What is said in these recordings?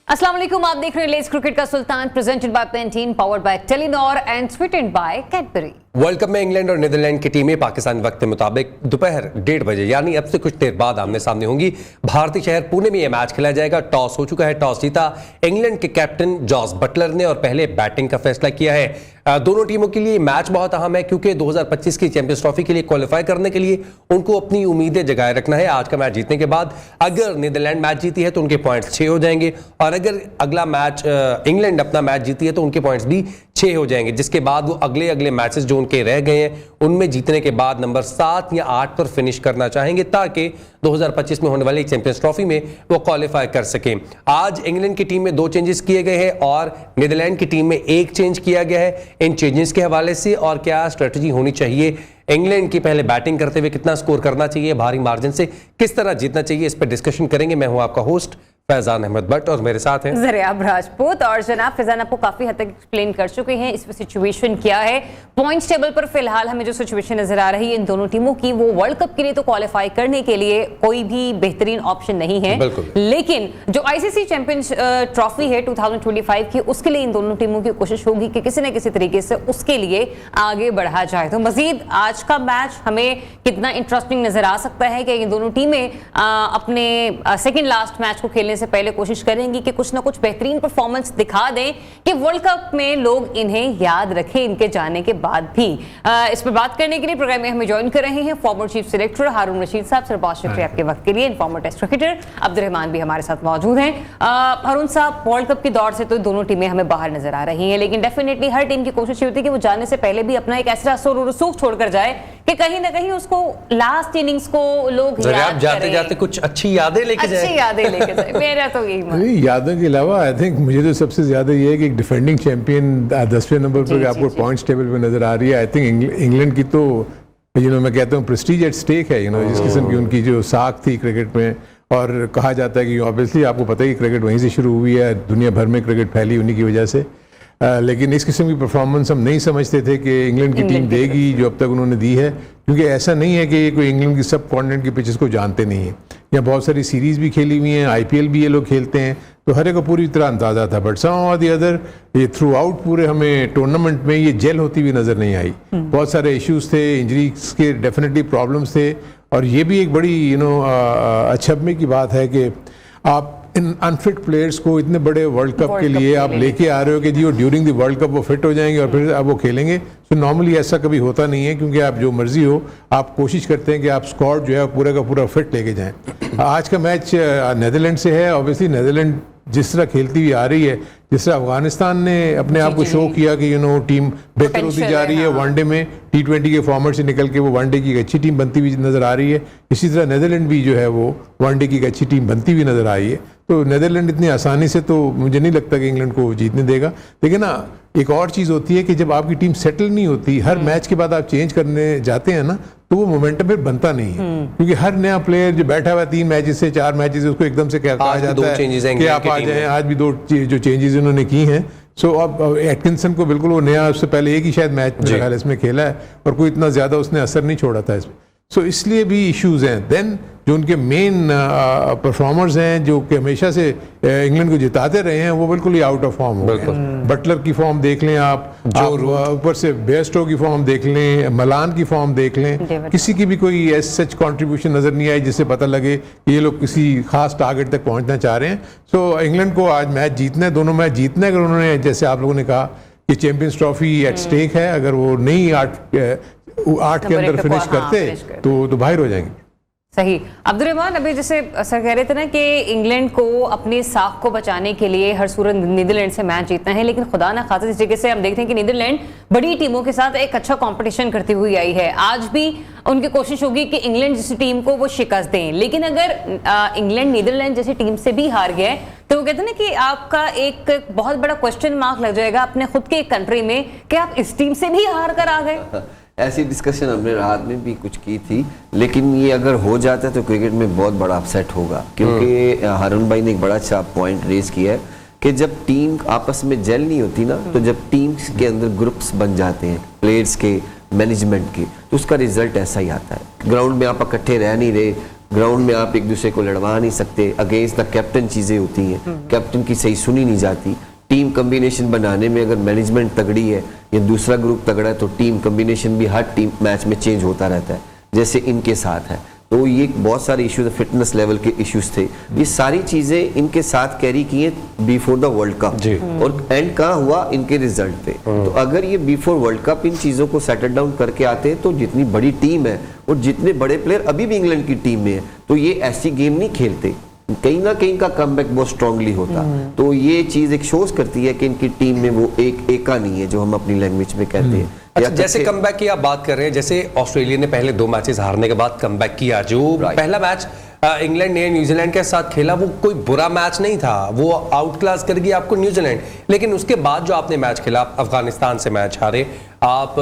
अस्सलाम वालेकुम, आप देख रहे हैं लेट्स क्रिकेट का सुल्तान presented by Pantene powered by Telenor and sweetened by Cadbury. World cup में इंग्लैंड और नीदरलैंड की टीमें पाकिस्तान वक्त के मुताबिक दोपहर 1:30 बजे यानी अब से कुछ देर बाद आमने सामने होंगी। भारतीय शहर पुणे में यह मैच खेला जाएगा। टॉस हो चुका है, टॉस जीता इंग्लैंड के कैप्टन जॉस बटलर ने और पहले बैटिंग का फैसला किया है। दोनों टीमों के लिए मैच बहुत अहम है क्योंकि 2025 की चैंपियंस ट्रॉफी के लिए क्वालिफाई करने के लिए उनको अपनी उम्मीदें जगाए रखना है। आज का मैच जीतने के बाद अगर नीदरलैंड मैच जीती है तो उनके पॉइंट्स 6 हो जाएंगे और अगर अगला मैच इंग्लैंड अपना मैच जीती है तो उनके पॉइंट्स भी 6 हो जाएंगे, जिसके बाद वो अगले मैचेस जो उनके रह गए हैं उनमें जीतने के बाद नंबर 7 या 8 पर फिनिश करना चाहेंगे ताकि 2025 में होने वाली चैंपियंस ट्रॉफी में वो क्वालिफाई कर सकें। आज इंग्लैंड की टीम में 2 चेंजेस किए गए हैं और नीदरलैंड की टीम में 1 चेंज किया गया है। इन चेंजेस के हवाले से और क्या स्ट्रेटजी होनी चाहिए, इंग्लैंड की पहले बैटिंग करते हुए कितना स्कोर करना चाहिए, भारी मार्जिन से किस तरह जीतना चाहिए, इस पर डिस्कशन करेंगे। मैं हूं आपका होस्ट फैजान अहमद भट्ट और मेरे साथ हैं ज़रियाब राजपूत। और जनाब फैजान आपको काफी हद तक एक्सप्लेन कर चुके हैं इसमें सिचुएशन क्या है। पॉइंट्स टेबल पर फिलहाल हमें जो सिचुएशन नजर आ रही है इन दोनों टीमों की, वो वर्ल्ड कप के लिए तो क्वालिफाई करने के लिए कोई भी बेहतरीन ऑप्शन नहीं है, लेकिन जो आईसीसी चैंपियंस ट्रॉफी है 2025 की, उसके लिए इन दोनों टीमों की कोशिश होगी कि किसी न किसी तरीके से उसके लिए आगे बढ़ा जाए। तो मजीद आज का मैच हमें कितना इंटरेस्टिंग नजर आ सकता है कि ये दोनों टीमें अपने सेकेंड लास्ट मैच को खेलने से पहले कोशिश करेंगी कि कुछ ना कुछ बेहतरीन परफॉर्मेंस दिखा दें कि वर्ल्ड कप में लोग इन्हें याद रखें इनके जाने के बाद भी। इस पर बात करने के लिए प्रोग्राम में हमें ज्वाइन कर रहे हैं फॉर्मर चीफ सिलेक्टर हारून रशीद साहब। सर बहुत शुक्रिया आपके वक्त के लिए। फॉर्मर टेस्ट क्रिकेटर अब्दुर्रहमान भी हमारे साथ मौजूद हैं। हारून साहब, वर्ल्ड कप के दौर से तो दोनों टीमें हमें बाहर नजर आ रही हैं, लेकिन डेफिनेटली हर टीम की कोशिश होती है कि वो जाने से पहले भी अपना एक ऐसा असर और रसूख छोड़कर जाए कि कहीं ना कहीं उसको लास्ट इनिंग्स को लोग याद जाते जाते कुछ अच्छी यादें लेके जाए। मेरा तो यही यादों के अलावा आई थिंक मुझे तो सबसे ज्यादा ये है कि एक डिफेंडिंग चैंपियन 10वें नंबर पर आपको पॉइंट्स टेबल पे नजर आ रही है। आई थिंक इंग्लैंड की तो मैं कहता हूँ प्रेस्टीज एट स्टेक है, जिस किस्म की उनकी जो साख थी क्रिकेट में। और कहा जाता है कि ऑब्वियसली आपको पता ही क्रिकेट वहीं से शुरू हुई है, दुनिया भर में क्रिकेट फैली उन्हीं की वजह से। लेकिन इस किस्म की परफॉर्मेंस हम नहीं समझते थे कि इंग्लैंड की टीम देगी जो अब तक उन्होंने दी है, क्योंकि ऐसा नहीं है कि कोई इंग्लैंड की सब कॉन्टिनेंट की पिचेस को जानते नहीं है। यहाँ बहुत सारी सीरीज भी खेली हुई हैं, आईपीएल भी ये लोग खेलते हैं, तो हर एक को पूरी तरह अंदाजा था। बट सम और दी अदर ये थ्रू आउट पूरे हमें टूर्नामेंट में ये जेल होती हुई नजर नहीं आई। बहुत सारे इश्यूज थे, इंजरीज के डेफिनेटली प्रॉब्लम्स थे। और ये भी एक बड़ी अचंभे की बात है कि आप इन अनफिट प्लेयर्स को इतने बड़े वर्ल्ड कप के लिए आप लेके आ रहे हो कि जी वो ड्यूरिंग द वर्ल्ड कप वो फिट हो जाएंगे और फिर अब वो खेलेंगे। तो नॉर्मली ऐसा कभी होता नहीं है, क्योंकि आप जो मर्जी हो आप कोशिश करते हैं कि आप स्क्वाड जो है पूरा का पूरा फिट लेके जाएं। आज का मैच नीदरलैंड से है। ऑब्वियसली नीदरलैंड जिस तरह खेलती हुई आ रही है, जिस तरह अफगानिस्तान ने अपने आप को शो किया कि टीम बेहतर होती जा रही है, वनडे में T20 के फॉर्मेट से निकल के वो वनडे की एक अच्छी टीम बनती हुई नजर आ रही है। इसी तरह नीदरलैंड भी जो है वो वनडे की एक अच्छी टीम बनती हुई नजर आई है। तो नीदरलैंड इतनी आसानी से तो मुझे नहीं लगता कि इंग्लैंड को जीतने देगा। लेकिन ना एक और चीज़ होती है कि जब आपकी टीम सेटल नहीं होती, हर मैच के बाद आप चेंज करने जाते हैं ना, तो वो मोमेंटम फिर बनता नहीं है। क्योंकि हर नया प्लेयर जो बैठा हुआ 3 मैचेस से 4 मैचेस से, उसको एकदम से कहा जाता है कि आप आ जाएं। आज भी 2 जो चेंजेस उन्होंने की हैं। सो अब एटकिंसन को बिल्कुल वो नया, उससे पहले एक ही शायद मैच मेरे ख्याल इसमें खेला है और कोई इतना ज़्यादा उसने असर नहीं छोड़ा था इसमें। सो इसलिए भी इश्यूज हैं। देन जो उनके मेन परफॉर्मर्स हैं जो कि हमेशा से इंग्लैंड को जिताते रहे हैं, वो बिल्कुल ही आउट ऑफ फॉर्म हो गए। बटलर की फॉर्म देख लें आप, ऊपर से बेयरस्टो की फॉर्म देख लें, मलान की फॉर्म देख लें, किसी की भी कोई सच कंट्रीब्यूशन नजर नहीं आई जिससे पता लगे कि ये लोग किसी खास टारगेट तक पहुंचना चाह रहे हैं। सो इंग्लैंड को आज मैच जीतना है, दोनों मैच जीतना है। अगर उन्होंने, जैसे आप लोगों ने कहा कि चैंपियंस ट्रॉफी एट स्टेक है, अगर वो नहीं 8 के अंदर फिनिश करते तो बाहर हो जाएंगे। सही। अब्दुर्रहमान, अभी जैसे सर कह रहे थे ना कि इंग्लैंड को अपनी साख को बचाने के लिए हर सूरत नीदरलैंड से मैच जीतना है, लेकिन खुदा ना खाते इस जगह से हम देखते हैं कि नीदरलैंड बड़ी टीमों के साथ एक अच्छा कंपटीशन करती हुई आई है। आज भी उनकी कोशिश होगी कि इंग्लैंड जैसी टीम को वो शिकस्त दें, लेकिन अगर इंग्लैंड नीदरलैंड जैसी टीम से भी हार गया तो वो कहते हैं ना कि आपका एक बहुत बड़ा क्वेश्चन मार्क लग जाएगा अपने खुद के कंट्री में कि आप इस टीम से भी हार कर आ गए। ऐसी डिस्कशन हमने रात में भी कुछ की थी, लेकिन ये अगर हो जाता है तो क्रिकेट में बहुत बड़ा अपसेट होगा। क्योंकि हारून भाई ने एक बड़ा अच्छा पॉइंट रेज किया है कि जब टीम आपस में जेल नहीं होती ना, तो जब टीम्स के अंदर ग्रुप्स बन जाते हैं प्लेयर्स के, मैनेजमेंट के, तो उसका रिजल्ट ऐसा ही आता है। ग्राउंड में आप इकट्ठे रह नहीं रहे, ग्राउंड में आप एक दूसरे को लड़वा नहीं सकते, अगेंस्ट द कैप्टन चीजें होती हैं, कैप्टन की सही सुनी नहीं जाती। टीम कम्बिनेशन बनाने में अगर मैनेजमेंट तगड़ी है या दूसरा ग्रुप तगड़ा है तो टीम कम्बिनेशन भी हर टीम मैच में चेंज होता रहता है, जैसे इनके साथ है। तो ये बहुत सारे इश्यूज, फिटनेस लेवल के इश्यूज थे, ये सारी चीजें इनके साथ कैरी किए बिफोर द वर्ल्ड कप, और एंड कहाँ हुआ इनके रिजल्ट पे। तो अगर ये बिफोर वर्ल्ड कप इन चीजों को सेटल डाउन करके आते हैं तो जितनी बड़ी टीम है और जितने बड़े प्लेयर अभी भी इंग्लैंड की टीम में है, तो ये ऐसी गेम नहीं खेलते, कहीं ना कहीं का कमबैक बहुत स्ट्रांगली होता। तो ये चीज एक शोज करती है कि इनकी टीम में वो एक एका नहीं है, जो हम अपनी लैंग्वेज में कहते हैं। अच्छा, जैसे कमबैक की आप बात कर रहे हैं, जैसे ऑस्ट्रेलिया ने पहले 2 मैचेस हारने के बाद कमबैक किया, जो पहला मैच इंग्लैंड ने न्यूजीलैंड के साथ खेला वो कोई बुरा मैच नहीं था, वो आउट क्लास कर गई आपको न्यूजीलैंड, लेकिन उसके बाद जो आपने मैच खेला, आप अफगानिस्तान से मैच हारे, आप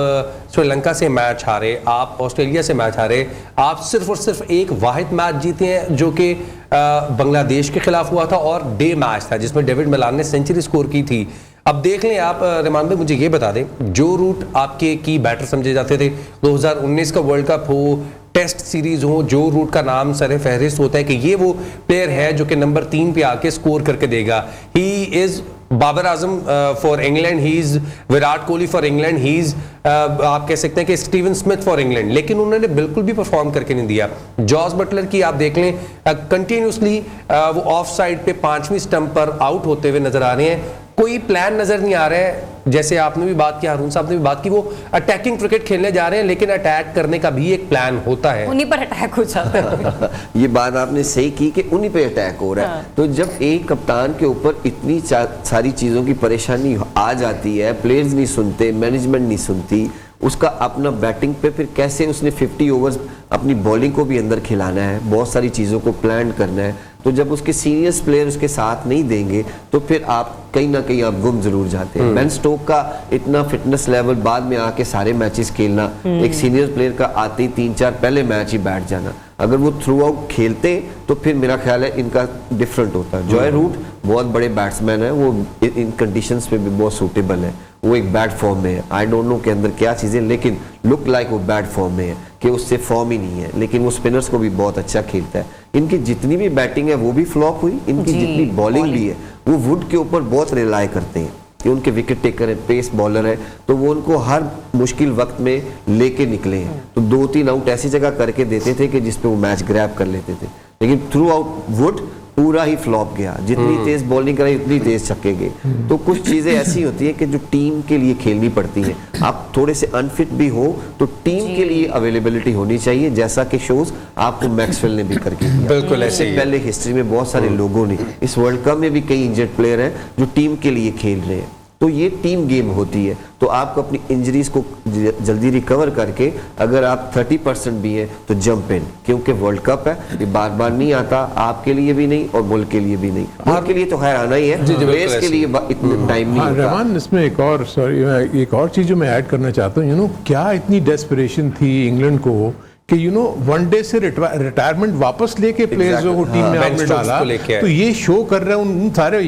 श्रीलंका से मैच हारे, आप ऑस्ट्रेलिया से मैच हारे, आप सिर्फ और सिर्फ एक वाहिद मैच जीते हैं जो कि बांग्लादेश के खिलाफ हुआ था और डे मैच था जिसमें डेविड मिलान ने सेंचुरी स्कोर की थी। अब देख लें आप रहमान भाई, मुझे ये बता दें, जो रूट आपके की बैटर समझे जाते थे, 2019 का वर्ल्ड कप हो, टेस्ट सीरीज हो, जो रूट का नाम सर फहरिस्त होता है कि ये वो प्लेयर है जो कि नंबर 3 पे आके स्कोर करके देगा, he is Babar Azam for England, he is Virat Kohli for England, he is आप कह सकते हैं कि स्टीवन स्मिथ फॉर इंग्लैंड, लेकिन उन्होंने बिल्कुल भी परफॉर्म करके नहीं दिया। जॉस बटलर की आप देख लें, कंटिन्यूसली वो ऑफ साइड पे 5वीं स्टंप पर आउट होते हुए नजर आ रहे हैं, कोई प्लान नजर नहीं आ रहा है। जैसे आपने भी बात की, हारून साहब ने भी बात की, वो अटैकिंग क्रिकेट खेलने जा रहे हैं, लेकिन अटैक करने का भी एक प्लान होता है, उन्हीं पर अटैक हो जाता है। ये बात आपने सही की कि उन्हीं पे अटैक हो रहा है। तो जब एक कप्तान के ऊपर इतनी सारी चीजों की परेशानी आ जाती है, प्लेयर्स नहीं सुनते, मैनेजमेंट नहीं सुनती, उसका अपना बैटिंग पे फिर कैसे उसने 50 ओवर्स अपनी बॉलिंग को भी अंदर खिलाना है, बहुत सारी चीज़ों को प्लान करना है। तो जब उसके सीनियर्स प्लेयर उसके साथ नहीं देंगे तो फिर आप कहीं ना कहीं आप गुम जरूर जाते हैं। बेन स्टोक का इतना फिटनेस लेवल, बाद में आके सारे मैचेस खेलना, एक सीनियर प्लेयर का आते ही 3-4 पहले मैच ही बैठ जाना, अगर वो थ्रू आउट खेलते तो फिर मेरा ख्याल है इनका डिफरेंट होता है। जॉय रूट बहुत बड़े बैट्समैन है, वो इन कंडीशंस पे भी बहुत सूटेबल है, वो एक बैड फॉर्म में है, आई डोंट नो के अंदर क्या चीज़ें, लेकिन लुक लाइक वो बैड फॉर्म में है कि उससे फॉर्म ही नहीं है, लेकिन वो स्पिनर्स को भी बहुत अच्छा खेलता है। इनकी जितनी भी बैटिंग है वो भी फ्लॉप हुई, इनकी जितनी बॉलिंग भी है वो वुड के ऊपर बहुत रिलाई करते हैं कि उनके विकेट टेकर है, पेस बॉलर है, तो वो उनको हर मुश्किल वक्त में लेके निकले हैं। तो 2-3 आउट ऐसी जगह करके देते थे कि जिसपे वो मैच ग्रैब कर लेते थे, लेकिन थ्रू आउट वुड पूरा ही फ्लॉप गया, जितनी तेज बॉलिंग कराई उतनी तेज छक्के गए। तो कुछ चीजें ऐसी होती है कि जो टीम के लिए खेलनी पड़ती है, आप थोड़े से अनफिट भी हो तो टीम के लिए अवेलेबिलिटी होनी चाहिए, जैसा कि शोज आपको मैक्सवेल ने भी करके दिया। बिल्कुल ऐसे ही पहले हिस्ट्री में बहुत सारे लोगों ने, इस वर्ल्ड कप में भी कई इंजर्ड प्लेयर हैं जो टीम के लिए खेल रहे हैं। तो ये टीम गेम होती है, तो आपको अपनी इंजरीज को जल्दी रिकवर करके अगर आप 30% भी हैं तो जंप इन, क्योंकि वर्ल्ड कप है, ये बार बार नहीं आता, आपके लिए भी नहीं और मुल्क के लिए भी नहीं। मुल्क के लिए तो खैर आना ही है, रेस के लिए इतना टाइम नहीं होता। रहमान, इसमें एक और चीज जो मैं ऐड करना चाहता हूँ, क्या इतनी डेस्परेशन थी इंग्लैंड को कि वनडे से रिटायरमेंट वापस लेके प्लेयर्स को टीम में आपने डाला, तो ये शो कर रहा है उन सारे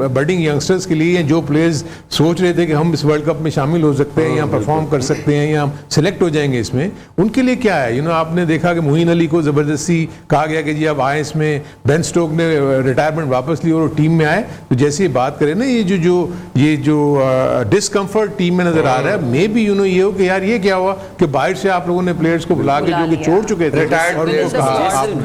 बडिंग यंगस्टर्स के लिए, जो प्लेयर्स सोच रहे थे कि हम इस वर्ल्ड कप में शामिल हो सकते हैं या परफॉर्म कर सकते हैं या हम सिलेक्ट हो जाएंगे इसमें, उनके लिए क्या है। आपने देखा कि मोइन अली को जबरदस्ती कहा गया कि जी अब आए इसमें, बेन स्टोक ने रिटायरमेंट वापस ली और टीम में आए। तो जैसे बात करें ना, ये जो डिस्कम्फर्ट टीम में नजर आ रहा है, मे बी ये हो कि यार ये क्या हुआ कि बाहर से आप लोगों ने प्लेयर्स को बुला के जो छोड़ चुके थे,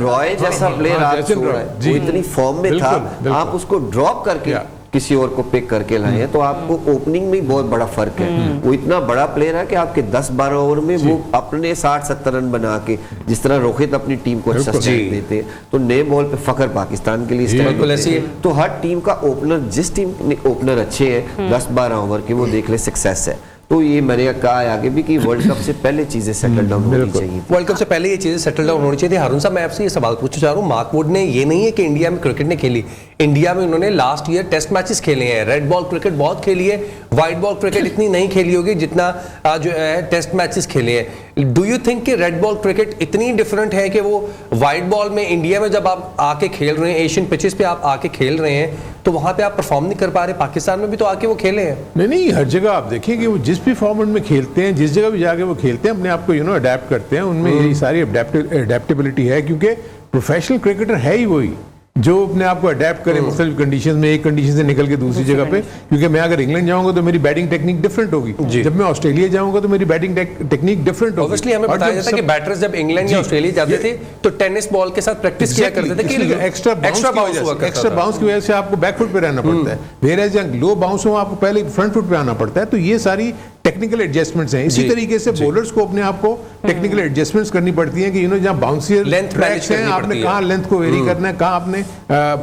रॉय जैसा प्लेयर आप छोड़ रहे हैं, वो इतनी फॉर्म में था, आप उसको ड्रॉप करके किसी और को पिक करके लाए हैं, तो आपको ओपनिंग में बहुत बड़ा फर्क है। वो इतना बड़ा प्लेयर है कि आपके 10-12 ओवर में वो अपने 60-70 रन बना के, जिस तरह रोहित अपनी टीम को अच्छा स्ट्राइक देते हैं, तो नए बॉल पे फखर पाकिस्तान के लिए। तो हर टीम का ओपनर, जिस टीम में ओपनर अच्छे हैं 10-12 ओवर के, वो देख ले सक्सेस है। तो ये मैंने कहा आगे भी कि वर्ल्ड कप से पहले चीजें सेटल डाउन होनी चाहिए। वर्ल्ड कप से पहले ये चीजें सेटल डाउन होनी चाहिए। हारून साहब, मैं आपसे ये सवाल पूछना चाह रहा हूँ, मार्क वुड ने, ये नहीं है कि इंडिया में क्रिकेट ने खेली, इंडिया में उन्होंने लास्ट ईयर टेस्ट मैचेस खेले हैं, रेड बॉल क्रिकेट बहुत खेली है, व्हाइट बॉल क्रिकेट इतनी नहीं खेली होगी जितना जो है टेस्ट मैचेस खेले हैं। डू यू थिंक कि रेड बॉल क्रिकेट इतनी डिफरेंट है कि वो व्हाइट बॉल में इंडिया में जब आप आके खेल रहे हैं, एशियन पिचेस पे आप आके खेल रहे हैं, तो वहां पे आप परफॉर्म नहीं कर पा रहे? पाकिस्तान में भी तो आके वो खेले हैं। नहीं, हर जगह आप देखिए कि वो जिस भी फॉर्मेट में खेलते हैं, जिस जगह भी जाके वो खेलते हैं, अपने आप को अडेप्ट करते हैं, उनमें यही सारी अडेप्टेबिलिटी है, क्योंकि प्रोफेशनल क्रिकेटर है ही वही जो अपने आप को अडेप्ट करे मुख्तलिफ कंडीशन में, एक कंडीशन से निकल के दूसरी जगह पे। क्योंकि मैं अगर इंग्लैंड जाऊंगा तो मेरी बैटिंग टेक्निक डिफरेंट होगी, जब मैं ऑस्ट्रेलिया जाऊंगा तो मेरी बैटिंग टेक्निक डिफरेंट होगी। ऑब्वियसली हमें बताया जाता है कि बैटर्स जब इंग्लैंड या ऑस्ट्रेलिया जाते थे तो टेनिस बॉल के साथ प्रैक्टिस किया करते थे कि एक्स्ट्रा बाउंस की वजह से आपको बैकफुट पे रहना पड़ता है, वेयर एज लो बाउंस हो आपको पहले फ्रंट फुट पे आना पड़ता है। तो ये सारी टेक्निकल एडजस्टमेंट्स हैं। इसी तरीके से बॉलर्स को अपने आप को टेक्निकल एडजस्टमेंट्स करनी पड़ती हैं कि जहां बाउंसियर लेंथ ट्रैक्स हैं आपने कहां लेंथ को वेरी करना है, कहां आपने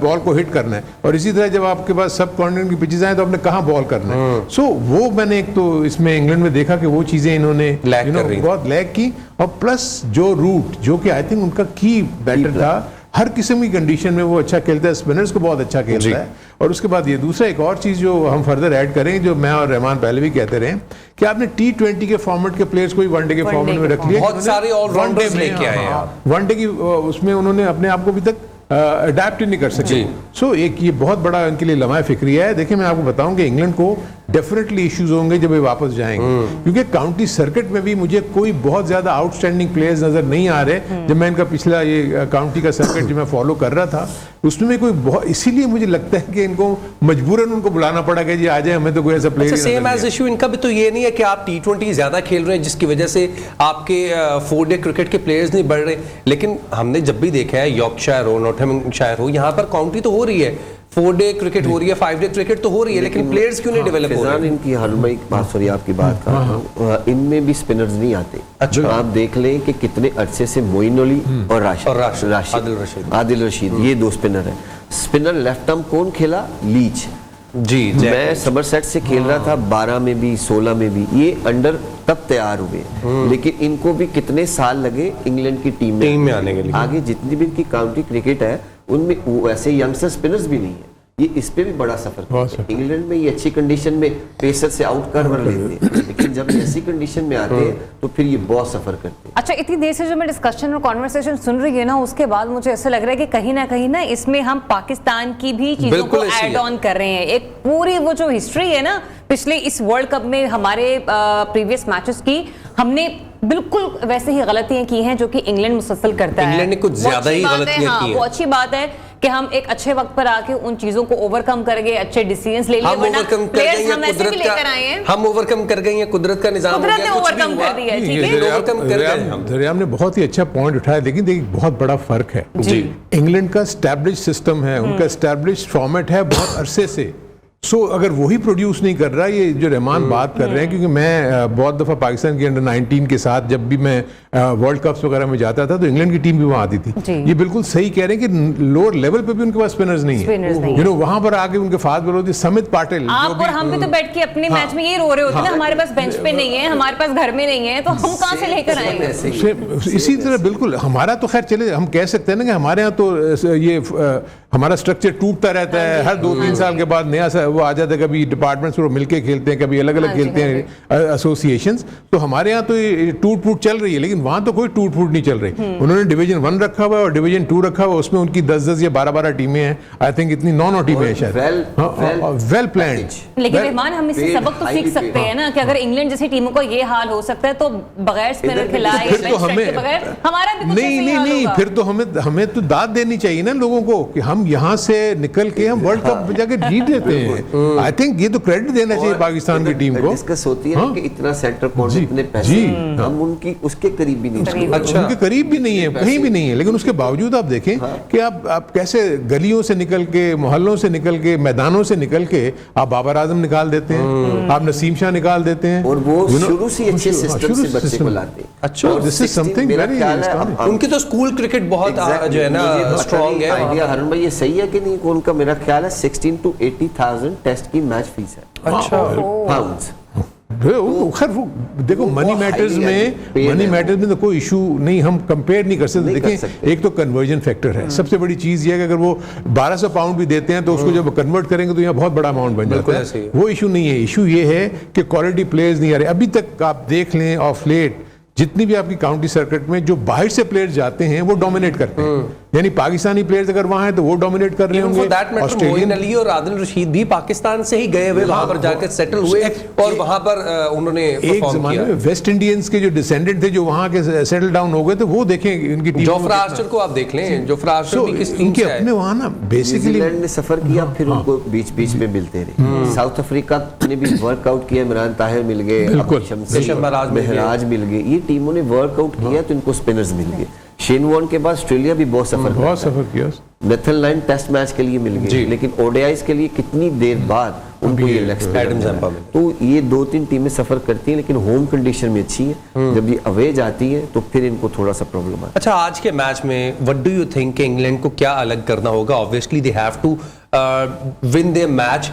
बॉल को हिट करना है, और इसी तरह जब आपके पास सब कॉन्टिनेंट की पिचेस आए तो आपने कहां बॉल करना है। सो वो मैंने एक तो इसमें इंग्लैंड में देखा कि वो चीजें इन्होंने बहुत लैग की, और प्लस जो रूट जो कि आई थिंक उनका की बैटर था, हर किस्म की कंडीशन में वो अच्छा खेलता है, स्पिनर्स को बहुत अच्छा खेलता है। और उसके बाद ये दूसरा एक और चीज जो हम फर्दर ऐड करें, जो मैं और रहमान पहले भी कहते रहे कि आपने T20 के फॉर्मेट के प्लेयर्स को भी वनडे के फॉर्मेट में रख लिया, बहुत सारे ऑलराउंडर्स लेके आए हैं वनडे की उसमें उन्होंने अपने आप को अभी तक अडेप्ट ही नहीं कर सके। सो एक ये बहुत बड़ा इनके लिए लम्हा फिक्रिया है। देखिए मैं आपको बताऊं कि इंग्लैंड को डेफिनेटली इश्यूज होंगे जब ये वापस जाएंगे, क्योंकि काउंटी सर्किट में भी मुझे कोई बहुत ज्यादा आउटस्टैंडिंग प्लेयर्स नजर नहीं आ रहे। जब मैं इनका पिछला ये काउंटी का सर्किट जो मैं फॉलो कर रहा था उसमें कोई बहुत, इसीलिए मुझे लगता है कि इनको मजबूरन उनको बुलाना पड़ा कि जी आ जाए, हमें तो कोई ऐसा प्लेयर सेम एज इशू इनका भी तो ये नहीं है कि आप T20 ज्यादा खेल रहे हैं जिसकी वजह से आपके 4 डे क्रिकेट के प्लेयर्स नहीं बढ़ रहे, लेकिन हमने जब भी देखा है यॉर्कशायर हो, नॉटिंघमशायर हो, यहाँ पर काउंटी तो हो रही है, 4 डे क्रिकेट हो रही है, 5 डे क्रिकेट तो हो रही है, लेकिन प्लेयर्स क्यों नहीं डेवलप हो रहे हैं? इनकी हरुण भाई बात, सॉरी आपकी बात कर रहा हूं, इनमें भी स्पिनर्स नहीं आते। अच्छा, आप देख लें कि कितने अरसे से मोइन अली और आदिल रशीद ये 2 स्पिनर हैं। स्पिनर लेफ्ट आर्म कौन खेला? लीच जी, मैं समरसेट से खेल रहा था 12 में भी 16 में भी, ये अंडर तब तैयार हुए, लेकिन इनको भी कितने साल लगे इंग्लैंड की टीम में आने के लिए। आगे जितनी भी इनकी काउंटी क्रिकेट है उनमें वो ऐसे यंगस्टर स्पिनर्स भी नहीं है, ये इस पे भी बड़ा सफर करते हैं। इंग्लैंड में ये अच्छी कंडीशन में पेसर से आउट कर लेते हैं, लेकिन जब ऐसी कंडीशन में आते हैं तो फिर ये बहुत सफर करते हैं। अच्छा, इतनी देर से जो मैं डिस्कशन और कॉन्वर्सेशन सुन रही है ना, उसके बाद मुझे ऐसा लग रहा है कि कहीं ना इसमें हम पाकिस्तान की भी चीजों को ऐड ऑन कर रहे हैं। एक पूरी वो जो हिस्ट्री है ना पिछले इस वर्ल्ड कप में हमारे प्रीवियस मैचेस की, हमने बिल्कुल वैसे ही गलतियां की हैं जो कि इंग्लैंड मुसलसल करता है। इंग्लैंड ने कुछ ज्यादा ही गलतियां की हैं। वो अच्छी बात है कि हम एक अच्छे वक्त पर आके उन चीजों को ओवरकम कर गए, अच्छे डिसीजंस ले लिए, वरना प्लेयर्स हम ऐसे भी लेकर आए हैं, हम ओवरकम कर गए हैं, कुदरत का निजाम हो गया, कुछ भी ओवरकम कर दिया है। ठीक है, ओवरकम कर गए हम। दरियाम ने बहुत ही अच्छा पॉइंट उठाया, लेकिन देखिए बहुत बड़ा फर्क है जी। इंग्लैंड का एस्टैब्लिश सिस्टम है, उनका एस्टैब्लिश फॉर्मेट है बहुत अरसे से। सो अगर वही प्रोड्यूस नहीं कर रहा, ये जो रहमान बात कर रहे हैं, क्योंकि मैं बहुत दफा पाकिस्तान के अंडर 19 के साथ जब भी मैं वर्ल्ड कप्स वगैरह में जाता था तो इंग्लैंड की टीम भी वहां आती थी। ये बिल्कुल सही कह रहे हैं कि लोअर लेवल पे भी उनके पास स्पिनर्स नहीं है, वहां पर आके उनके फास्ट बॉलर होते समित पाटिल। आप और हम भी तो बैठ के अपने मैच में ये रो रहे होते हैं, हमारे पास बेंच पे नहीं है, हमारे पास घर में नहीं है, तो हम कहां से लेकर आएंगे? इसी तरह बिल्कुल हमारा तो खैर चले, हम कह सकते हैं ना कि हमारे यहाँ तो ये हमारा स्ट्रक्चर टूटता रहता है, हर 2-3 साल के बाद नया वो आ जाता है, कभी डिपार्टमेंट्स मिलके खेलते हैं, कभी अलग अलग खेलते हैं एसोसिएशंस। तो हमारे यहाँ तो ये टूट फूट चल रही है, लेकिन वहां तो कोई टूट फूट नहीं चल रही। उन्होंने डिवीजन 1 रखा हुआ है और डिवीजन 2 रखा हुआ है, उसमें उनकी 10-10 या 12-12 टीमें हैं। आई थिंक इतनी 9 टीमें हैं शायद, वेल प्लान्ड। लेकिन रहमान, हम इससे सबक तो सीख सकते हैं ना कि अगर इंग्लैंड जैसी टीमों को ये हाल हो सकता है तो बगैर स्पिनर खिलाए फिर तो हमें हमारा भी कुछ नहीं, फिर तो हमें तो दाद देनी चाहिए ना लोगों को कि हम यहाँ से निकल के हम वर्ल्ड कप जाके जीत लेते हैं। आई थिंक ये तो क्रेडिट देना चाहिए पाकिस्तान की टीम को। डिस्कस होती है कि इतना सेंटर पॉइंट, इतने पैसे, हम उनकी उसके करीब भी नहीं, अच्छा उनके करीब भी नहीं है, कहीं भी नहीं है, लेकिन उसके बावजूद आप देखें कि आप कैसे गलियों से निकल के, मोहल्लों से निकल के, मैदानों से निकल के आप बाबर आजम निकाल देते हैं, आप नसीम शाह निकाल देते हैं, और वो शुरू से अच्छे सिस्टम से बच्चे को लाते हैं। अच्छा, दिस इज समथिंग वेरी, उनकी तो स्कूल क्रिकेट बहुत जो है ना स्ट्रांग है। आइडिया हरुण भाई ये सही है कि नहीं? उनका मेरा ख्याल है 16 to 80,000 टेस्ट की मैच फीस है। अच्छा, पाउंड्स। खैर वो देखो, मनी मैटर्स में तो कोई इशू नहीं, हम कंपेयर नहीं कर सकते। देखिए एक तो कन्वर्जन फैक्टर है, सबसे बड़ी चीज ये है कि अगर वो 1200 पाउंड भी देते हैं तो उसको जब कन्वर्ट करेंगे तो यहाँ बहुत बड़ा अमाउंट बन जाता है। वो इशू नहीं है, इशू ये है कि क्वालिटी प्लेयर्स नहीं आ रहे। अभी तक आप देख लें ऑफ लेट जितनी भी आपकी काउंटी सर्किट में जो बाहर से प्लेयर्स जाते हैं वो डोमिनेट करते हैं। यानी पाकिस्तानी प्लेयर्स अगर वहां हैं तो वो डोमिनेट कर रहे Even for होंगे। that matter, मोइन अली और आदिल रशीद भी पाकिस्तान से ही गए हुए वहां पर जाकर सेटल हुए और वहां पर उन्होंने एक परफॉर्म जमाने किया। में वेस्ट इंडियंस के जो डिसेंडेंट थे जो वहां के सेटल डाउन हो गए थे, वो देखें इनकी टीम जोफ्रा आर्चर को आप देख लें, जोफ्रा आर्चर भी किस टीम इनके से आए। अपने वहां ना बेसिकली न्यूजीलैंड ने सफर किया, फिर उनको बीच बीच में मिलते रहे। साउथ अफ्रीका ने भी वर्कआउट किया, इमरान ताहिर मिल गए, बिल्कुल। अब्दुल शम्सी, देशम महराज मिल गए। ये टीमों ने वर्कआउट किया तो इनको स्पिनर्स मिल गए। शेन वॉर्न के बाद ऑस्ट्रेलिया भी बहुत सफर किया। नेथन लाइन टेस्ट मैच के लिए मिल गए, लेकिन ओडीआईज के लिए कितनी देर बाद उनको ये लेग स्पिनर एडम मिला। जंपा मिले। तो ये 2-3 टीमें सफर करती हैं, लेकिन होम कंडीशन में अच्छी है। जब ये अवे जाती है तो फिर इनको थोड़ा सा प्रॉब्लम आता है। अच्छा, आज के मैच में what do you think England को क्या अलग करना होगा? Obviously they have to win their match.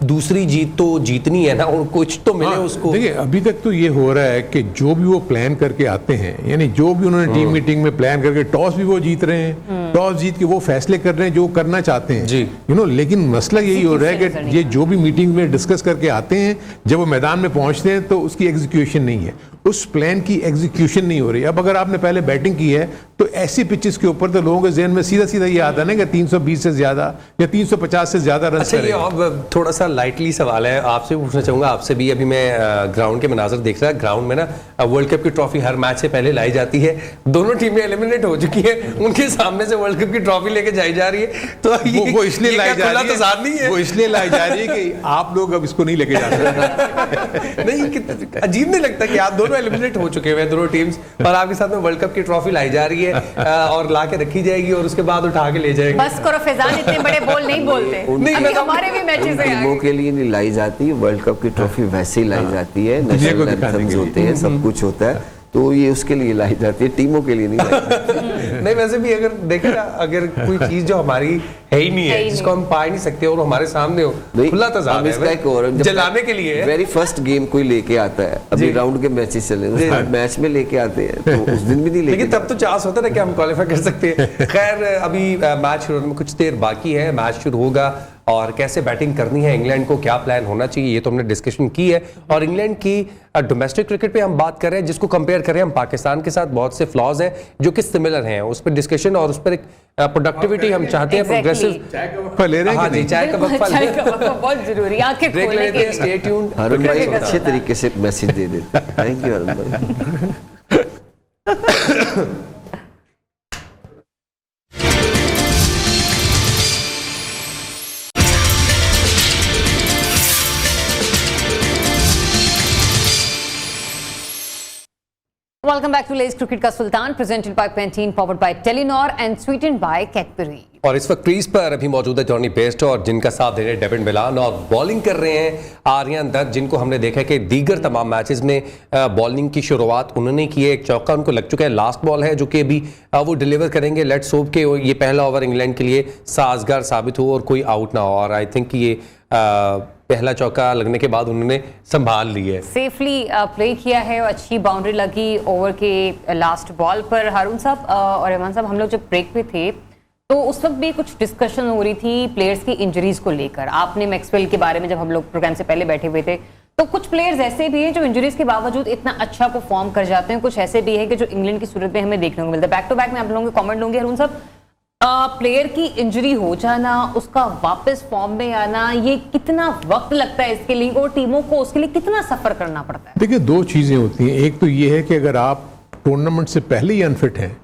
दूसरी जीत तो जीतनी है ना, और कुछ तो मिले उसको। देखिए अभी तक तो ये हो रहा है कि जो भी वो प्लान करके आते हैं, यानी जो भी उन्होंने टीम मीटिंग में प्लान करके, टॉस भी वो जीत रहे हैं, टॉस जीत के वो फैसले कर रहे हैं जो करना चाहते हैं, जी। लेकिन मसला यही हो रहा है कि ये जो भी मीटिंग में डिस्कस करके आते हैं, जब वो मैदान में पहुंचते हैं तो उसकी एग्जीक्यूशन नहीं है, उस प्लान की एग्जीक्यूशन नहीं हो रही। अब अगर आपने पहले बैटिंग की है तो ऐसी पिचेस के ऊपर तो लोगों के जहन में सीधा सीधा ये आता है ना कि 320 से ज्यादा या 350 से ज्यादा रन अच्छा, ये अब थोड़ा सा लाइटली सवाल है, आपसे पूछना चाहूंगा। आपसे भी अभी मैं ग्राउंड के मनाजर देख रहा, ग्राउंड में ना वर्ल्ड कप की ट्रॉफी हर मैच से पहले लाई जाती है। दोनों टीमें एलिमिनेट हो चुकी है, उनके सामने से वर्ल्ड कप की ट्रॉफी लेके जाई जा रही है। तो वो इसलिए लाई जा रही है, तज़ाद नहीं है। वो इसलिए लाई जा रही है कि आप लोग अब इसको नहीं लेके जा सकते। नहीं, अजीब नहीं लगता कि आप दोनों एलिमिनेट हो चुके हुए दोनों टीम्स, और आपके साथ में वर्ल्ड कप की ट्रॉफी लाई जा रही है और ला के रखी जाएगी और उसके बाद उठा के ले जाएंगे। बस करो फैजान, इतने बड़े बॉल नहीं बोलते। नहीं, अभी हमारे भी मैचेस हैं टीमों के लिए नहीं लाई जाती, वर्ल्ड कप की ट्रॉफी वैसे ही लाई जाती है, नेशनल एंथम्स होते हैं, सब कुछ होता है, तो ये उसके लिए लाई जाती है, टीमों के लिए नहीं लाई जाती। नहीं, वैसे भी अगर देखें ना, अगर कोई चीज जो हमारी है ही नहीं है, जिसको हम पा ही नहीं सकते और हमारे सामने हो, खुला तज़ाद है, जलाने के लिए वेरी फर्स्ट गेम कोई लेके आता है, अभी राउंड के मैचेस चले, मैच में लेके आते हैं तो उस दिन भी नहीं लेके, लेकिन तब तो चांस होता है ना कि हम क्वालिफाई कर सकते हैं। खैर, अभी मैच शुरू होने में कुछ देर बाकी है, मैच शुरू होगा और कैसे बैटिंग करनी है, इंग्लैंड को क्या प्लान होना चाहिए, ये तो हमने डिस्कशन की है। और इंग्लैंड की डोमेस्टिक क्रिकेट पे हम बात कर रहे हैं, जिसको कंपेयर कर रहे हैं हम पाकिस्तान के साथ, बहुत से फ्लॉज हैं जो कि सिमिलर हैं, उस पर डिस्कशन और उस पर एक प्रोडक्टिविटी हम चाहते हैं, प्रोग्रेसिव। ले रहे हैं हाँ जी, चाय का वक्फा बहुत जरूरी, आंखें ब्रेक खोलने लेते के हैं, स्टे ट्यून्ड। हारून भाई अच्छे तरीके से मैसेज दे देते हैं। थैंक यू हारून भाई। Welcome back to Lays Cricket का सुल्तान, presented by Pantene, powered by Telenor and sweetened by Cadbury। और इस वक्त क्रीज पर अभी मौजूद है जॉनी बेस्ट, और जिनका साथ दे रहे हैं डेविड मिलान, और बॉलिंग कर रहे हैं आर्यन दत्त, जिनको हमने देखा है कि दीगर तमाम मैचेस में बॉलिंग की शुरुआत उन्होंने की है। एक चौका उनको लग चुका है, लास्ट बॉल है जो कि अभी वो डिलीवर करेंगे। लेट्स होप के ये पहला ओवर इंग्लैंड के लिए साजगार साबित हो और कोई आउट ना हो, और आई थिंक ये पहला चौका लगने के बाद उन्होंने संभाल ली है, सेफली प्ले किया है और अच्छी बाउंड्री लगी ओवर के लास्ट बॉल पर। हारून साहब और रहमान साहब, हम लोग जब ब्रेक पे थे तो उस वक्त भी कुछ डिस्कशन हो रही थी प्लेयर्स की इंजरीज को लेकर। आपने मैक्सवेल के बारे में, जब हम लोग प्रोग्राम से पहले बैठे हुए थे, तो कुछ प्लेयर्स ऐसे भी हैं जो इंजरीज के बावजूद इतना अच्छा परफॉर्म कर जाते हैं, कुछ ऐसे भी है कि जो इंग्लैंड की सूरत में हमें देखने को मिलता है। बैक टू बैक में आप लोगों के कमेंट लूंगी। हारून साहब, प्लेयर की इंजरी हो जाना, उसका वापस फॉर्म में आना, ये कितना वक्त लगता है इसके लिए, और टीमों को उसके लिए कितना सफर करना पड़ता है? देखिए, दो चीजें होती हैं। एक तो ये है कि अगर आप टूर्नामेंट से पहले ही अनफिट हैं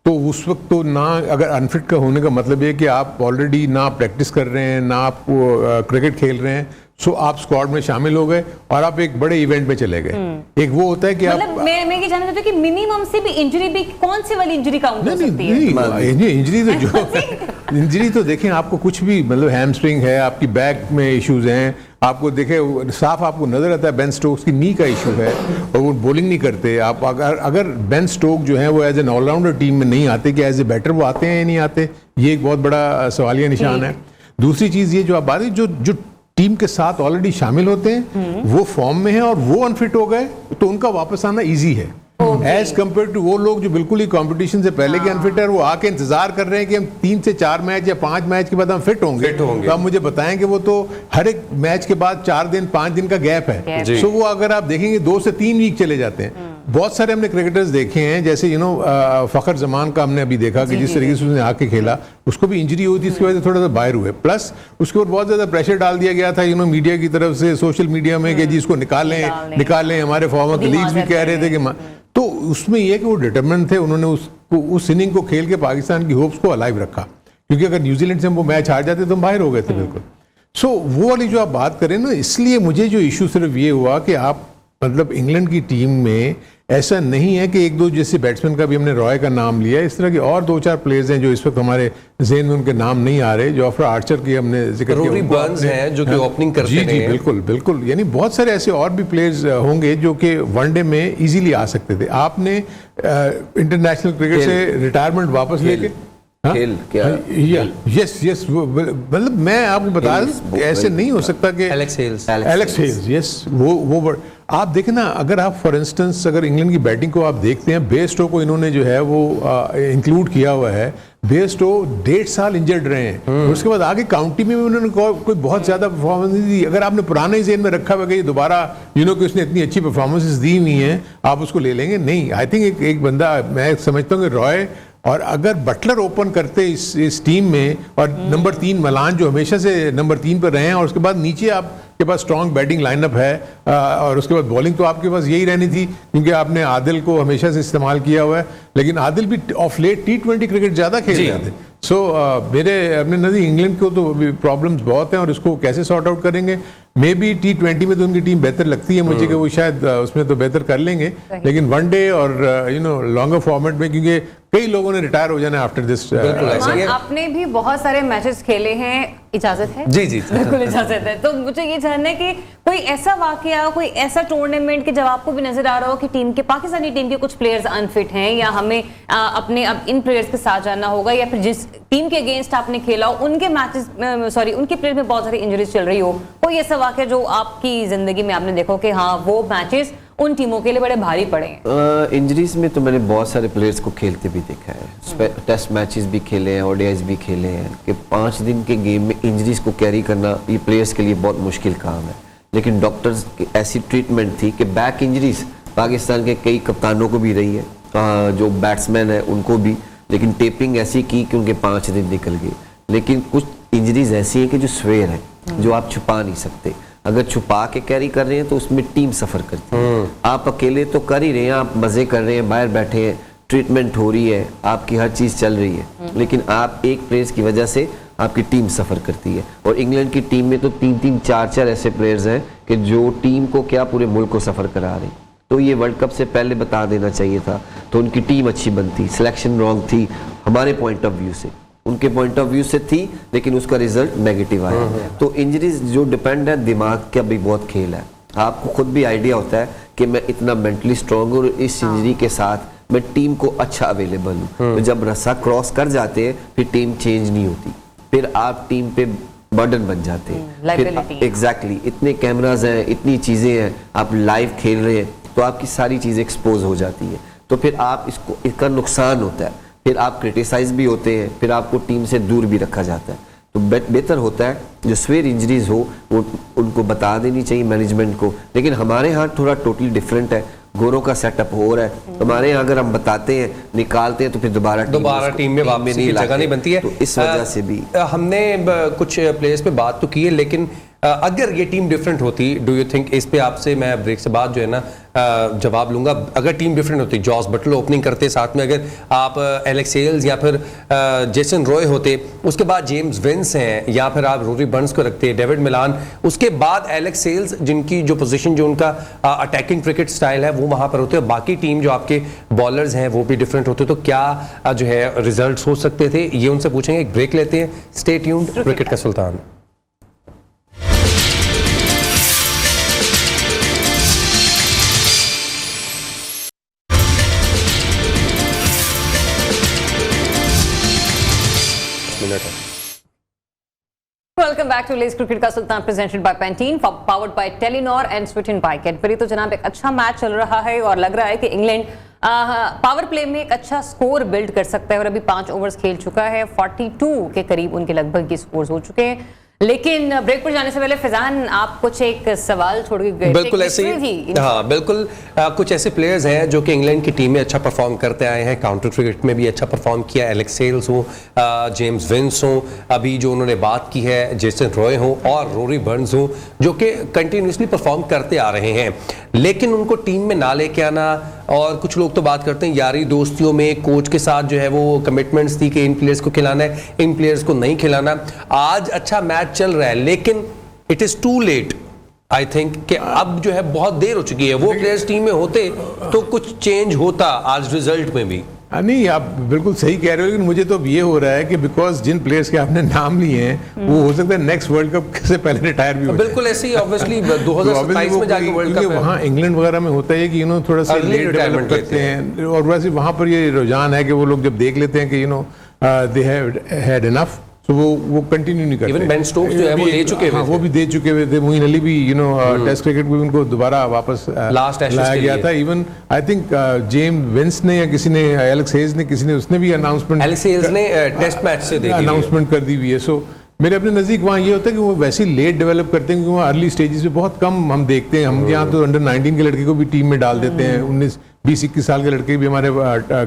तो उस वक्त तो ना, अगर अनफिट का होने का मतलब ये कि आप ऑलरेडी ना प्रैक्टिस कर रहे हैं, ना आप क्रिकेट खेल रहे हैं, सो आप स्क्वाड में शामिल हो गए और आप एक बड़े इवेंट में चले गए। एक वो होता है कि मतलब मैं ये जानना चाहती हूँ कि मिनिमम से भी इंजरी भी कौन सी वाली इंजरी काउंट हो सकती है? इंजरी तो जो इंजरी तो देखें, आपको कुछ भी, मतलब हैमस्ट्रिंग है, आपकी बैक में इश्यूज हैं, आपको देखे साफ आपको नजर आता है बेन स्टोक्स की नी का इशू है और वो बॉलिंग नहीं करते। आप अगर बेन स्टोक जो है वो एज एन ऑलराउंडर टीम में नहीं आते, कि एज ए बैटर वो आते हैं या नहीं आते, ये एक बहुत बड़ा सवालिया निशान है। दूसरी चीज ये जो आप बात, जो टीम के साथ ऑलरेडी शामिल होते हैं वो फॉर्म में है और वो अनफिट हो गए तो उनका वापस आना इजी है, एज कंपेयर टू वो लोग जो बिल्कुल ही कंपटीशन से पहले के अनफिट है, वो आके इंतजार कर रहे हैं कि हम 3 से 4 मैच या 5 मैच के बाद हम फिट होंगे। तो आप मुझे बताएं कि वो तो हर एक मैच के बाद 4 दिन 5 दिन का गैप है, सो वो अगर आप देखेंगे 2 से 3 वीक चले जाते हैं। बहुत सारे हमने क्रिकेटर्स देखे हैं, जैसे फखर जमान का हमने अभी देखा कि जिस तरीके से उसने आके खेला, उसको भी इंजरी हुई थी, इसकी वजह से थोड़ा सा बाहर हुए, प्लस उसके ऊपर बहुत ज़्यादा प्रेशर डाल दिया गया था मीडिया की तरफ से, सोशल मीडिया में कि जी इसको निकालें। हमारे फॉर्मर कलीग्स भी कह रहे थे कि तो उसमें यह कि वो डिटरमिनेंट थे, उन्होंने उसको उस इनिंग को खेल के पाकिस्तान की होप्स को अलाइव रखा, क्योंकि अगर न्यूजीलैंड से हम वो मैच हार जाते तो हम बाहर हो गए थे बिल्कुल। सो वो वाली जो आप बात करें ना, इसलिए मुझे जो इशू सिर्फ ये हुआ कि आप मतलब इंग्लैंड की टीम में ऐसा नहीं है कि एक दो जैसे बैट्समैन का भी हमने रॉय का नाम लिया, इस तरह के और दो चार प्लेयर्स हैं जो इस वक्त हमारे ज़हन में उनके नाम नहीं आ रहे। जोफ्रा आर्चर की हमने जिक्र किया, रोरी बर्न्स हैं जो कि ओपनिंग करते हैं। जी बिल्कुल बिल्कुल, यानी बहुत सारे ऐसे और भी प्लेयर्स होंगे जो कि वनडे में इजीली आ सकते थे। आपने इंटरनेशनल क्रिकेट से रिटायरमेंट वापस लेके खेल क्या यस मतलब मैं आपको बता दूं, ऐसे नहीं हो सकता कि एलेक्स हेल्स, यस वो आप देखें ना, अगर आप फॉर इंस्टेंस अगर इंग्लैंड की बैटिंग को आप देखते हैं, बेस्टो को इन्होंने जो है वो इंक्लूड किया हुआ है। बेस्टो 1.5 साल इंजर्ड रहे हैं, उसके बाद आगे काउंटी में उन्होंने कोई बहुत ज्यादा परफॉर्मेंस नहीं दी। अगर आपने पुराने जेन में रखा हुआ कि दोबारा कि उसने इतनी अच्छी परफॉर्मेंसेस दी हुई हैं, आप उसको ले लेंगे नहीं। आई थिंक एक बंदा मैं समझता हूँ कि रॉय और अगर बटलर ओपन करते इस टीम में, और नंबर 3 मलान जो हमेशा से नंबर 3 पर रहे हैं, और उसके बाद नीचे आपके पास स्ट्रॉन्ग बैटिंग लाइनअप है, और उसके बाद बॉलिंग तो आपके पास यही रहनी थी, क्योंकि आपने आदिल को हमेशा से इस्तेमाल किया हुआ है, लेकिन आदिल भी ऑफ लेट T20 क्रिकेट ज़्यादा खेल रहे थे। सो मेरे अपने नज़र इंग्लैंड को तो प्रॉब्लम्स बहुत हैं, और इसको कैसे सॉर्ट आउट करेंगे। मे बी T20 में तो उनकी टीम बेहतर लगती है मुझे कि वो शायद उसमें तो बेहतर कर लेंगे, लेकिन वनडे और लॉन्गर फॉर्मेट में, क्योंकि कई लोगों ने रिटायर हो जाना आफ्टर दिस। आपने भी बहुत सारे मैचेस खेले हैं, इजाजत है? जी बिल्कुल इजाजत है। तो मुझे ये जानना है कि कोई ऐसा वाकया, कोई ऐसा टूर्नामेंट कि जब आपको भी नजर आ रहा हो कि पाकिस्तानी टीम के कुछ प्लेयर्स अनफिट हैं, या हमें अपने अब इन प्लेयर्स के साथ जाना होगा, या फिर जिस टीम के अगेंस्ट आपने खेला हो उनके उनके प्लेयर में बहुत सारी इंजरीज चल रही हो, कोई ऐसा वाकया जो आपकी जिंदगी में आपने देखो कि हाँ वो मैचेस उन टीमों के लिए बड़े भारी पड़े हैं? इंजरीज में तो मैंने बहुत सारे प्लेयर्स को खेलते भी देखा है, टेस्ट मैचेस भी खेले हैं, ओडीआईज भी खेले हैं, कि 5 दिन के गेम में इंजरीज को कैरी करना ये प्लेयर्स के लिए बहुत मुश्किल काम है। लेकिन डॉक्टर्स की ऐसी ट्रीटमेंट थी कि बैक इंजरीज पाकिस्तान के कई कप्तानों को भी रही है, जो बैट्समैन है उनको भी, लेकिन टेपिंग ऐसी की कि उनके 5 दिन निकल गए। लेकिन कुछ इंजरीज ऐसी हैं कि जो स्वेयर है, जो आप छुपा नहीं सकते। अगर छुपा के कैरी कर रहे हैं तो उसमें टीम सफर करती है। आप अकेले तो कर ही रहे हैं, आप मजे कर रहे हैं, बाहर बैठे हैं, ट्रीटमेंट हो रही है, आपकी हर चीज चल रही है, लेकिन आप एक प्लेयर्स की वजह से आपकी टीम सफर करती है। और इंग्लैंड की टीम में तो 3-3, 4-4 ऐसे प्लेयर्स हैं कि जो टीम को क्या पूरे मुल्क को सफर करा रहे हैं। तो ये वर्ल्ड कप से पहले बता देना चाहिए था, तो उनकी टीम अच्छी बनती। सिलेक्शन रॉन्ग थी हमारे पॉइंट ऑफ व्यू से, उनके पॉइंट ऑफ व्यू से थी, लेकिन उसका रिजल्ट नेगेटिव आया। तो इंजरीज जो डिपेंड है, दिमाग का भी बहुत खेल है। आपको खुद भी आइडिया होता है कि मैं इतना मेंटली स्ट्रांग हूँ, इस इंजरी के साथ मैं टीम को अच्छा अवेलेबल हूँ। तो जब रस्सा क्रॉस कर जाते हैं फिर टीम चेंज नहीं होती, फिर आप टीम पे बर्डन बन जाते हैं। फिर एग्जैक्टली इतने कैमराज हैं, इतनी चीजें हैं, आप लाइव खेल रहे हैं, तो आपकी सारी चीजें एक्सपोज हो जाती है। तो फिर आप इसका नुकसान होता है, फिर आप क्रिटिसाइज भी होते हैं, फिर आपको टीम से दूर भी रखा जाता है। तो बेहतर होता है जो स्वेयर इंजरीज हो वो उनको बता देनी चाहिए मैनेजमेंट को। लेकिन हमारे यहाँ थोड़ा टोटली डिफरेंट है, गोरों का सेटअप हो रहा है। हमारे यहाँ अगर हम बताते हैं, निकालते हैं, तो फिर दोबारा टीम में वापसी की जगह नहीं बनती है। तो इस वजह से भी हमने कुछ प्लेयर्स पे बात तो की है, लेकिन अगर ये टीम डिफरेंट होती, डू यू थिंक, इस पे आपसे मैं ब्रेक से बाद जो है ना जवाब लूंगा, अगर टीम डिफरेंट होती, जॉस बटलर ओपनिंग करते, साथ में अगर आप एलेक्स हेल्स या फिर जेसन रॉय होते, उसके बाद जेम्स विंस हैं, या फिर आप रोरी बर्न्स को रखते, डेविड मिलान, उसके बाद एलेक्स हेल्स, जिनकी जो पोजीशन, जो उनका अटैकिंग क्रिकेट स्टाइल है वो वहां पर होते, और बाकी टीम जो आपके बॉलर्स हैं वो भी डिफरेंट होते, तो क्या जो है रिजल्ट हो सकते थे, ये उनसे पूछेंगे। एक ब्रेक लेते हैं, स्टे ट्यून्ड, क्रिकेट का सुल्तान। Welcome back to Lay's cricket का सुल्तान, presented by Pantene, powered by Telenor and sweetened by Cadbury. तो जनाब एक अच्छा मैच चल रहा है और लग रहा है कि इंग्लैंड पावर प्ले में एक अच्छा स्कोर बिल्ड कर सकता है, और अभी 5 ओवर्स खेल चुका है, 42 के करीब उनके लगभग ये स्कोर्स हो चुके हैं। लेकिन ब्रेक पर जाने से पहले फैजान, आप कुछ एक सवाल छोड़ के गए थे, बिल्कुल ऐसे ही, हाँ बिल्कुल, कुछ ऐसे प्लेयर्स हैं जो कि इंग्लैंड की टीम में अच्छा परफॉर्म करते आए हैं, काउंटर क्रिकेट में भी अच्छा परफॉर्म किया। एलेक्स हेल्स हो, जेम्स विंस हो, अभी जो उन्होंने बात की है जेसन रॉय हो और रोरी बर्न्स हो, जो कि कंटिन्यूसली परफॉर्म करते आ रहे हैं, लेकिन उनको टीम में ना लेके आना, और कुछ लोग तो बात करते हैं यारी दोस्तियों में कोच के साथ जो है वो कमिटमेंट्स थी कि इन प्लेयर्स को खिलाना है, इन प्लेयर्स को नहीं खिलाना। आज अच्छा मैच चल रहा है, लेकिन it is too late I think कि अब जो है बहुत देर हो चुकी है। वो प्लेयर्स टीम में होते तो कुछ चेंज होता आज रिजल्ट में भी। नहीं, आप बिल्कुल सही कह रहे हो, लेकिन मुझे तो अब ये हो रहा है कि बिकॉज जिन प्लेयर्स के आपने नाम लिए हैं वो हो सकता है नेक्स्ट वर्ल्ड कप से पहले रिटायर भी हो जाए। बिल्कुल ऐसे ही ऑब्वियसली 2027 में जाके वर्ल्ड कप है। वहाँ इंग्लैंड वगैरह में होता है कि थोड़ा सा Early लेट retirement डेवलप करते हैं, और वैसे वहाँ पर ये रुझान है कि वो लोग जब देख लेते हैं कि दे हैव हैड इनफ, तो वो कंटिन्यू नहीं करते। इवन बेन स्टोक्स जो है वो ले चुके हुए थे। वो भी दे चुके हुए थे। मोइन अली भी टेस्ट क्रिकेट में उनको दोबारा वापस लास्ट एशेज लाया के गया लिए। था। Even I think James Vince ने या किसी ने, एलेक्स हेज ने, किसी ने, उसने भी अनाउंसमेंट, एलेक्स हेल्स ने टेस्ट मैच से देखी अनाउंसमेंट कर दी हुई है। सो मेरे अपने नज़दीक वहाँ ये होता है कि वो वैसे ही लेट डेवलप करते हैं, क्योंकि वहाँ अर्ली स्टेजेस में बहुत कम हम देखते हैं। हम यहाँ तो अंडर 19 के लड़के को भी टीम में डाल देते हैं, 19-20-21 साल के लड़के भी हमारे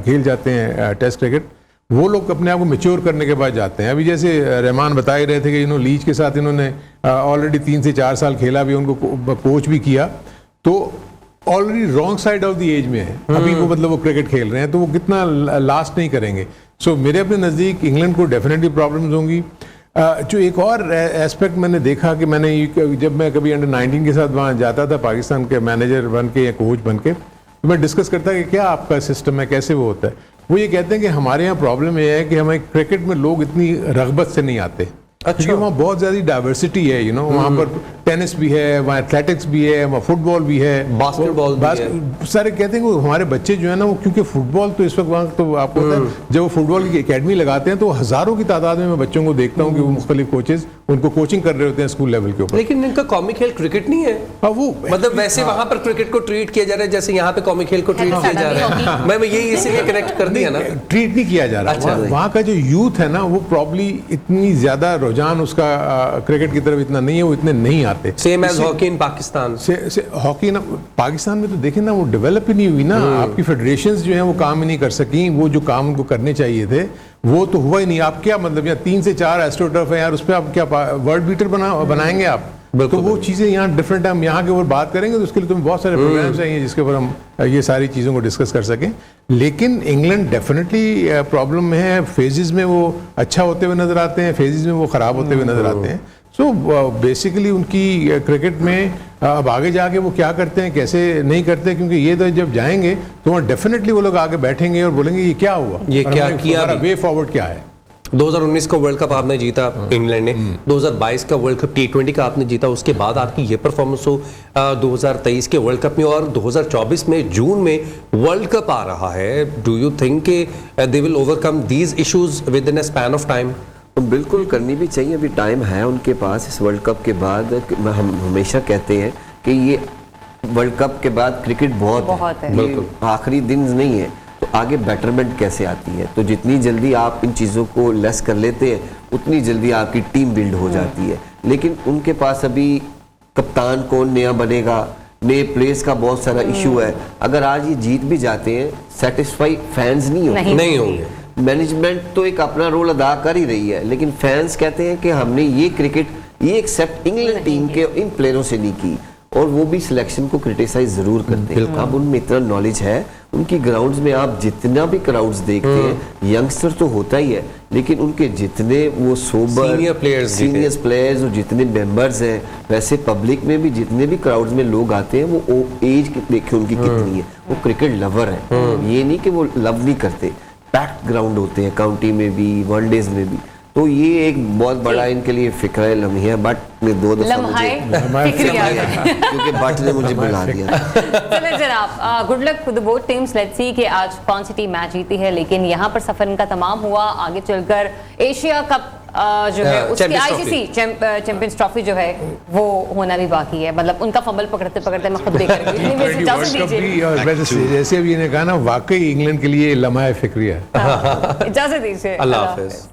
खेल जाते हैं टेस्ट क्रिकेट। वो लोग अपने आप को मैच्योर करने के बाद जाते हैं। अभी जैसे रहमान बता ही रहे थे कि लीच के साथ इन्होंने ऑलरेडी 3 से 4 साल खेला भी, उनको कोच भी किया, तो already wrong side of the edge में है अभी वो, मतलब वो क्रिकेट खेल रहे हैं, तो वो कितना लास्ट नहीं करेंगे। सो मेरे अपने नज़दीक इंग्लैंड को डेफिनेटली प्रॉब्लम्स होंगी। जो एक और एस्पेक्ट मैंने देखा कि जब मैं कभी अंडर 19 के साथ वहाँ जाता था पाकिस्तान के मैनेजर बन के या कोच बन के, तो मैं डिस्कस करता कि क्या आपका सिस्टम है, कैसे वो होता है। वो ये कहते हैं कि हमारे यहाँ प्रॉब्लम ये है कि हमें क्रिकेट में लोग इतनी रगबत से नहीं आते, क्योंकि वहाँ बहुत ज़्यादा डाइवर्सिटी है। वहाँ पर टेनिस भी है, वहाँ एथलेटिक्स भी है, वहाँ फुटबॉल भी है, बास्केटबॉल भी है। सारे कहते हैं कि हमारे बच्चे जो है ना, वो क्योंकि फुटबॉल तो इस वक्त वहाँ तो आपको पता है, जब वो फुटबॉल की एकेडमी लगाते हैं तो हज़ारों की तादाद में मैं बच्चों को देखता हूँ कि वो मुख्तलिफ कोचेज उनको कोचिंग कर रहे होते हैं स्कूल लेवल के ऊपर। लेकिन इनका कॉमी खेल क्रिकेट नहीं है। वो मतलब वैसे वहां पर क्रिकेट को ट्रीट किया जा रहा है जैसे यहाँ पे कॉमी खेल को ट्रीट किया जा रहा है। मैं यही इसीलिए कनेक्ट कर दिया ना, ट्रीट नहीं किया जा रहा। अच्छा, वहाँ का जो यूथ है ना, वो प्रॉब्ली इतनी ज्यादा रुझान उसका क्रिकेट की तरफ इतना नहीं है, वो इतने नहीं आते। Same as hockey in Pakistan. Hockey ना पाकिस्तान में तो देखें ना, वो डेवलप ही नहीं हुई ना। आपकी फेडरेशंस जो हैं वो काम ही नहीं कर सकी, वो जो काम उनको करने चाहिए थे वो तो हुआ ही नहीं। आप क्या मतलब, यहाँ 3 से 4 एस्ट्रोटर्फ है यार, उस पर आप क्या वर्ल्ड बीटर बनाएंगे आप? तो वो चीज़ें यहाँ डिफरेंट है। हम यहाँ के ऊपर बात करेंगे तो उसके लिए तुम्हें बहुत सारे प्रोग्राम्स चाहिए जिसके ऊपर हम ये सारी चीज़ों को डिस्कस कर सकें। लेकिन इंग्लैंड डेफिनेटली प्रॉब्लम में है। फेजेस में वो अच्छा होते हुए नजर आते हैं, फेजेस में वो ख़राब होते हुए नजर आते हैं। सो बेसिकली उनकी क्रिकेट में अब आगे जाके वो क्या करते हैं, कैसे नहीं करते, क्योंकि ये तो जब जाएंगे तो वहाँ डेफिनेटली वो लोग आगे बैठेंगे और बोलेंगे ये क्या हुआ, ये क्या किया, वे फॉरवर्ड क्या है। 2019 का वर्ल्ड कप आपने जीता इंग्लैंड ने, 2022 का वर्ल्ड कप T20 का आपने जीता, उसके बाद आपकी ये परफॉर्मेंस हो 2023 के वर्ल्ड कप में, और 2024 में जून में वर्ल्ड कप आ रहा है। Do you think they will overcome these issues with in a span of time? बिल्कुल करनी भी चाहिए, अभी टाइम है उनके पास। इस वर्ल्ड कप के बाद हम हमेशा कहते हैं कि ये वर्ल्ड कप के बाद क्रिकेट बहुत है, ये आखिरी दिन नहीं है। तो आगे बेटरमेंट कैसे आती है, तो जितनी जल्दी आप इन चीज़ों को लेस कर लेते हैं उतनी जल्दी आपकी टीम बिल्ड हो जाती है। लेकिन उनके पास अभी कप्तान कौन नया बनेगा, नए प्लेयर्स का बहुत सारा इशू है। अगर आज ये जीत भी जाते हैं, सेटिस्फाई फैंस नहीं होंगे। मैनेजमेंट तो एक अपना रोल अदा कर ही रही है, लेकिन फैंस कहते हैं कि हमने ये क्रिकेट ये एक्सेप्ट इंग्लैंड टीम के इन प्लेयरों से नहीं की, और वो भी सिलेक्शन को क्रिटिसाइज जरूर करते हैं। अब उनमें इतना नॉलेज है, उनकी ग्राउंड्स में आप जितना भी क्राउड्स देखते हैं, यंगस्टर तो होता ही है, लेकिन उनके जितने वो सोबर सीनियर प्लेयर्स और जितने मेंबर्स हैं, वैसे पब्लिक में भी जितने भी क्राउड्स में लोग आते हैं, वो एज देखिए उनकी कितनी है, वो क्रिकेट लवर है। ये नहीं कि वो लव नहीं करते, पैक्ड ग्राउंड होते हैं काउंटी में भी, वनडेज में भी। तो ये एक बहुत बड़ा इनके लिए फिक्र है, लम्हे है। बट मैं 2 दफा क्योंकि बट ने मुझे बुला दिया। चलिए जनाब, good luck to the both teams. Let's see कि आज कौन सी टीम मैच जीती है। लेकिन यहाँ पर सफर इनका तमाम हुआ। आगे चलकर एशिया कप जो है उसकी आईसीसी चैंपियंस ट्रॉफी जो है वो होना भी बाकी है। मतलब उनका फंबल पकड़ते पकड़ते मैं खुद देख रही हूँ। जैसे अभी इन्हें कहा ना, वाकई इंग्लैंड के लिए लम्हा फिक्रिया। इजाजत दीजिए, अल्लाह हाफिज।